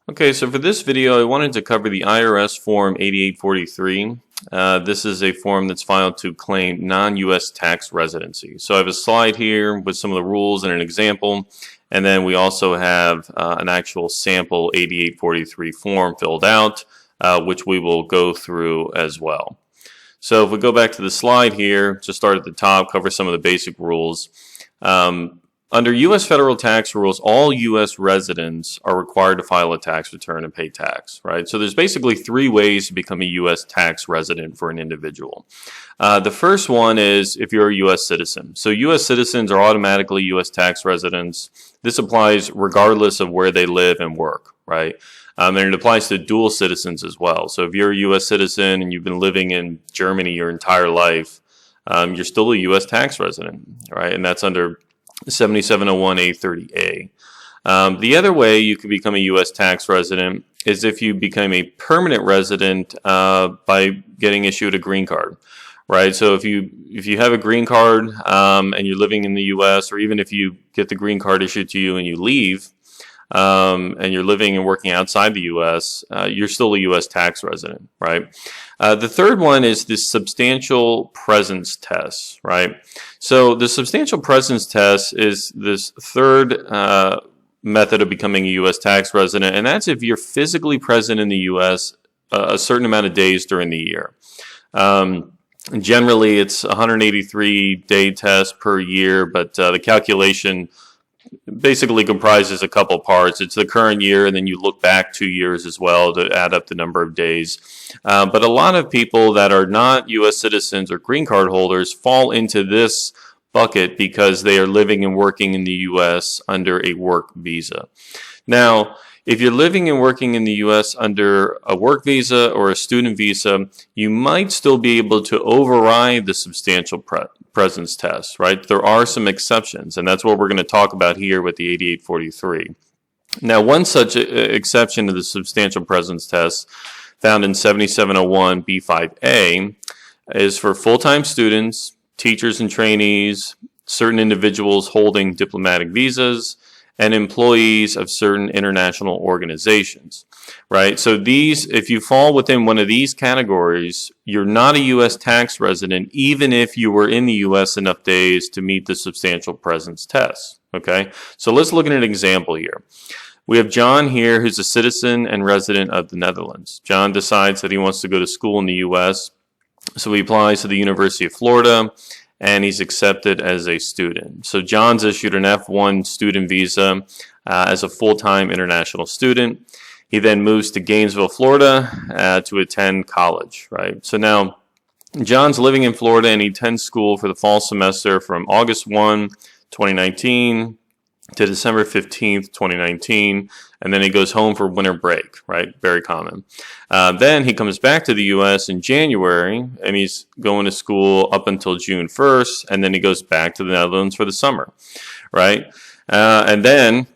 Okay, so for this video, I wanted to cover the IRS Form 8843. This is a form that's filed to claim non-U.S. tax residency. So I have a slide here with some of the rules and an example, and then we also have an actual sample 8843 form filled out, which we will go through as well. So if we go back to the slide here, just start at the top, cover some of the basic rules. Under U.S. federal tax rules, all U.S. residents are required to file a tax return and pay tax, right? So there's basically three ways to become a U.S. tax resident for an individual. The first one is if you're a U.S. citizen. So U.S. citizens are automatically U.S. tax residents. This applies regardless of where they live and work, right? And it applies to dual citizens as well. So if you're a U.S. citizen and you've been living in Germany your entire life, you're still a U.S. tax resident, right? And that's under 7701A30A. The other way you can become a U.S. tax resident is if you become a permanent resident by getting issued a green card, right? So if you have a green card and you're living in the U.S., or even if you get the green card issued to you and you leave and you're living and working outside the U.S., you're still a U.S. tax resident, right? The third one is the substantial presence test, right? So the substantial presence test is this third method of becoming a U.S. tax resident, and that's if you're physically present in the U.S. A certain amount of days during the year. Generally, it's 183-day test per year, but the calculation basically comprises a couple parts. It's the current year, and then you look back 2 years as well to add up the number of days. But a lot of people that are not U.S. citizens or green card holders fall into this bucket because they are living and working in the U.S. under a work visa. Now, if you're living and working in the U.S. under a work visa or a student visa, you might still be able to override the substantial presence test, right? There are some exceptions, and that's what we're going to talk about here with the 8843. Now, one such exception to the substantial presence test found in 7701B5A is for full-time students, teachers and trainees, certain individuals holding diplomatic visas, and employees of certain international organizations, right? So these, if you fall within one of these categories, you're not a U.S. tax resident, even if you were in the U.S. enough days to meet the substantial presence test, okay? So let's look at an example here. We have John here, who's a citizen and resident of the Netherlands. John decides that he wants to go to school in the U.S., so he applies to the University of Florida, and he's accepted as a student. So John's issued an F1 student visa as a full-time international student. He then moves to Gainesville, Florida to attend college, right? So now John's living in Florida and he attends school for the fall semester from August 1, 2019 to December 15th, 2019, and then he goes home for winter break, right? Very common. Then he comes back to the U.S. in January, and he's going to school up until June 1st, and then he goes back to the Netherlands for the summer, right? And then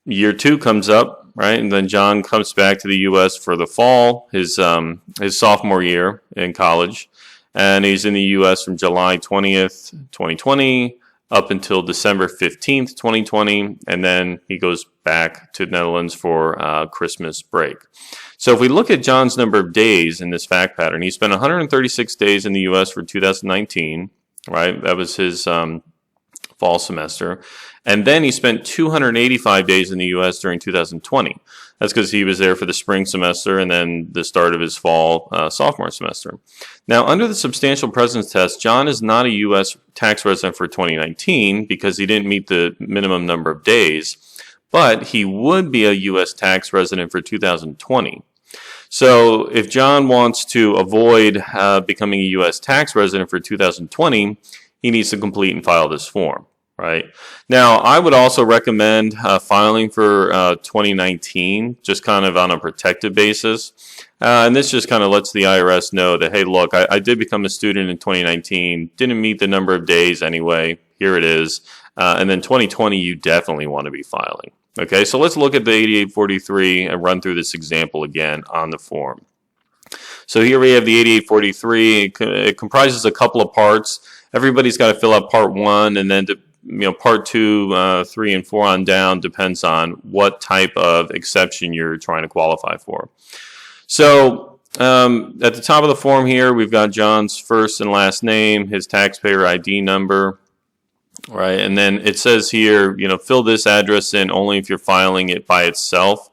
year 2 comes up, right? And then John comes back to the U.S. for the fall, his sophomore year in college, and he's in the U.S. from July 20th, 2020, up until December 15th, 2020, and then he goes back to the Netherlands for Christmas break. So if we look at John's number of days in this fact pattern, he spent 136 days in the U.S. for 2019, right? That was his fall semester. And then he spent 285 days in the U.S. during 2020. That's because he was there for the spring semester and then the start of his fall sophomore semester. Now, under the substantial presence test, John is not a U.S. tax resident for 2019 because he didn't meet the minimum number of days, but he would be a U.S. tax resident for 2020. So if John wants to avoid becoming a U.S. tax resident for 2020, he needs to complete and file this form. Right. Now, I would also recommend filing for 2019, just kind of on a protected basis. And this just kind of lets the IRS know that, hey, look, I did become a student in 2019, didn't meet the number of days anyway. Here it is. And then 2020, you definitely want to be filing. Okay, so let's look at the 8843 and run through this example again on the form. So here we have the 8843. It comprises a couple of parts. Everybody's got to fill out part 1, and then part 2, 3, and 4 on down depends on what type of exception you're trying to qualify for. So at the top of the form here, we've got John's first and last name, his taxpayer ID number, right? And then it says here, fill this address in only if you're filing it by itself.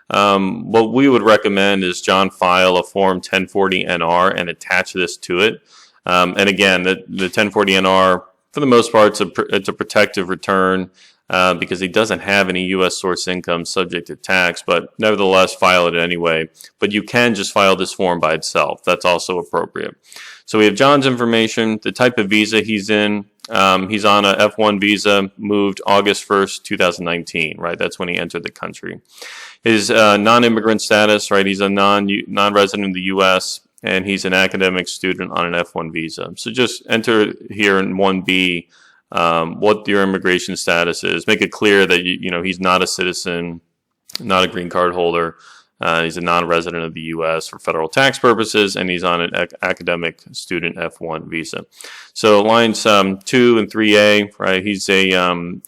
What we would recommend is John file a Form 1040-NR and attach this to it. And again, the 1040-NR, for the most part, it's a protective return because he doesn't have any U.S. source income subject to tax, but nevertheless, file it anyway. But you can just file this form by itself. That's also appropriate. So we have John's information, the type of visa he's in. He's on a F1 visa, moved August 1st, 2019, right? That's when he entered the country. His non-immigrant status, right? He's a non-resident of the U.S., and he's an academic student on an F1 visa. So just enter here in 1B what your immigration status is. Make it clear that he's not a citizen, not a green card holder. He's a non-resident of the U.S. for federal tax purposes, and he's on an academic student F1 visa. So lines 2 and 3A, right? He's a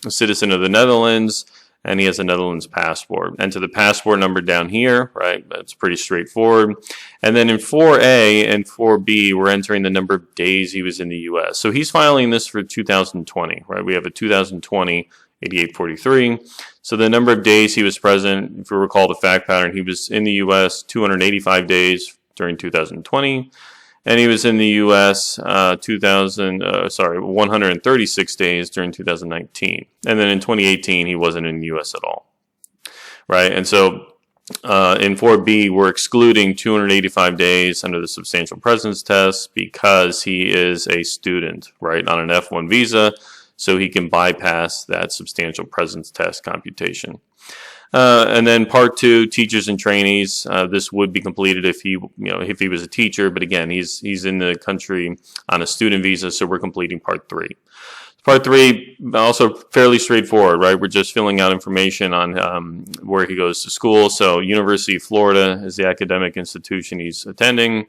citizen of the Netherlands, and he has a Netherlands passport. Enter the passport number down here, right? That's pretty straightforward. And then in 4A and 4B, we're entering the number of days he was in the U.S. So he's filing this for 2020, right? We have a 2020 8843. So the number of days he was present, if you recall the fact pattern, he was in the U.S. 285 days during 2020, and he was in the U.S. 136 days during 2019. And then in 2018, he wasn't in the U.S. at all, right? And so in 4B, we're excluding 285 days under the substantial presence test because he is a student, right, on an F1 visa. So he can bypass that substantial presence test computation. And then part 2, teachers and trainees. This would be completed if he was a teacher, but again, he's in the country on a student visa, so we're completing part 3. Part 3, also fairly straightforward, right? We're just filling out information on where he goes to school. So University of Florida is the academic institution he's attending.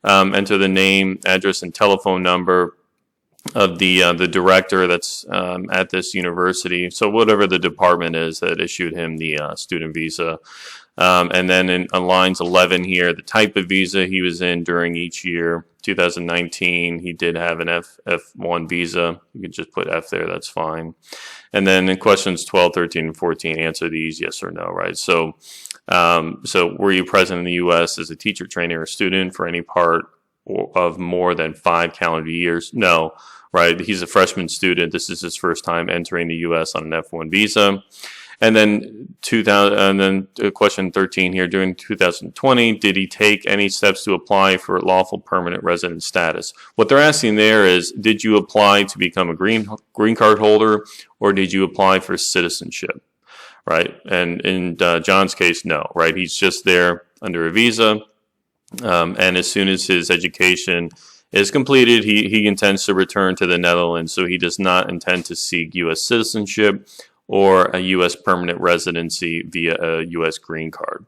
Enter the name, address, and telephone number of the director that's at this university. So whatever the department is that issued him the student visa. And then on lines 11 here, the type of visa he was in during each year. 2019, he did have an F1 visa. You could just put F there, that's fine. And then in questions 12, 13, and 14, answer these yes or no, right? So, were you present in the U.S. as a teacher, trainee, or student for any part of more than 5 calendar years? No, right? He's a freshman student. This is his first time entering the U.S. on an F1 visa. And then question 13 here, during 2020, did he take any steps to apply for lawful permanent resident status? What they're asking there is, did you apply to become a green card holder, or did you apply for citizenship, right? And in John's case, no, right? He's just there under a visa. And as soon as his education is completed, he intends to return to the Netherlands, so he does not intend to seek U.S. citizenship or a U.S. permanent residency via a U.S. green card.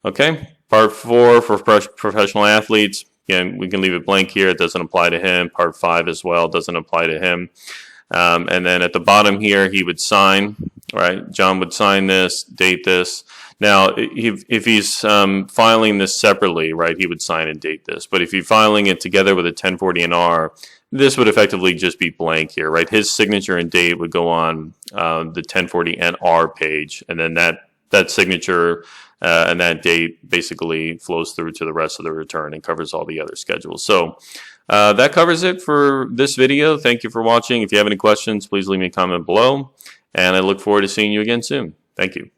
Okay, part 4 for professional athletes. Again, we can leave it blank here. It doesn't apply to him. Part 5 as well doesn't apply to him. And then at the bottom here, he would sign, right? John would sign this, date this. Now, if he's filing this separately, right, he would sign and date this. But if you're filing it together with a 1040-NR, this would effectively just be blank here, right? His signature and date would go on the 1040-NR page, and then that signature and that date basically flows through to the rest of the return and covers all the other schedules. So that covers it for this video. Thank you for watching. If you have any questions, please leave me a comment below, and I look forward to seeing you again soon. Thank you.